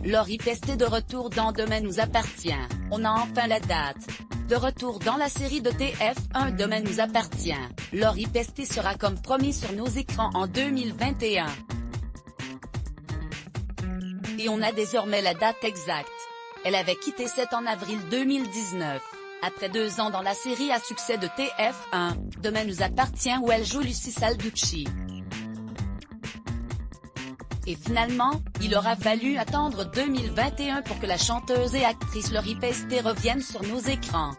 Laurie Pesté de retour dans Demain nous appartient, on a enfin la date. De retour dans la série de TF1 Demain nous appartient, Laurie Pesté sera comme promis sur nos écrans en 2021. Et on a désormais la date exacte. Elle avait quitté set en avril 2019. Après 2 ans dans la série à succès de TF1, Demain nous appartient où elle joue Lucie Salducci. Et finalement, il aura fallu attendre 2021 pour que la chanteuse et actrice Laurie Pesté revienne sur nos écrans.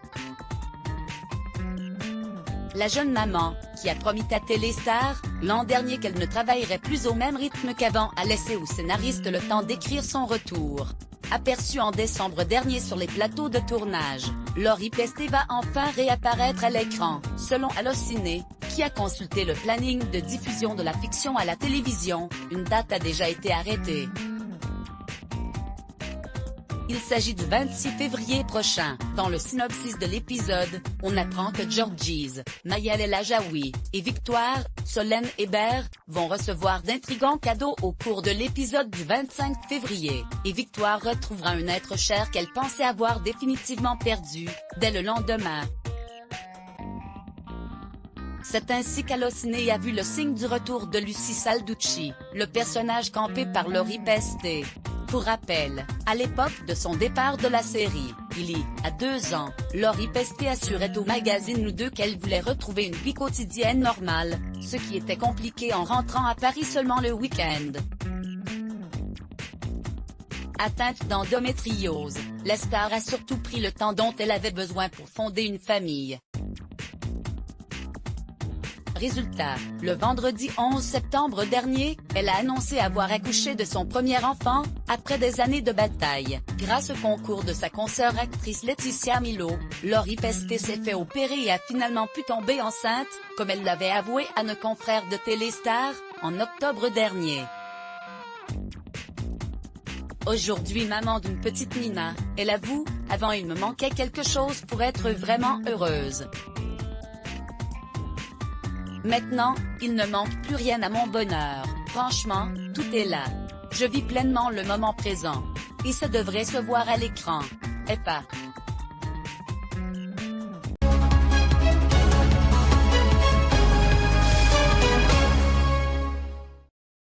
La jeune maman, qui a promis à Téléstar, l'an dernier qu'elle ne travaillerait plus au même rythme qu'avant, a laissé aux scénaristes le temps d'écrire son retour. Aperçue en décembre dernier sur les plateaux de tournage, Laurie Pesté va enfin réapparaître à l'écran, selon Allociné, qui a consulté le planning de diffusion de la fiction à la télévision. Une date a déjà été arrêtée. Il s'agit du 26 février prochain. Dans le synopsis de l'épisode, on apprend que Georgise, Mayel El Ajaoui, et Victoire, Solène Hébert, vont recevoir d'intrigants cadeaux au cours de l'épisode du 25 février, et Victoire retrouvera un être cher qu'elle pensait avoir définitivement perdu, dès le lendemain. C'est ainsi qu'Allociné a vu le signe du retour de Lucie Salducci, le personnage campé par Laurie Pesté. Pour rappel, à l'époque de son départ de la série, il y a 2 ans, Laurie Pesté assurait au magazine Nous 2 qu'elle voulait retrouver une vie quotidienne normale, ce qui était compliqué en rentrant à Paris seulement le week-end. Atteinte d'endométriose, la star a surtout pris le temps dont elle avait besoin pour fonder une famille. Résultat, le vendredi 11 septembre dernier, elle a annoncé avoir accouché de son premier enfant, après des années de bataille. Grâce au concours de sa consoeur actrice Laetitia Milo, Laurie Pesté s'est fait opérer et a finalement pu tomber enceinte, comme elle l'avait avoué à nos confrères de Téléstar, en octobre dernier. Aujourd'hui maman d'une petite Nina, elle avoue, avant il me manquait quelque chose pour être vraiment heureuse. Maintenant, il ne manque plus rien à mon bonheur, franchement, tout est là. Je vis pleinement le moment présent. Et ça devrait se voir à l'écran. Et pas.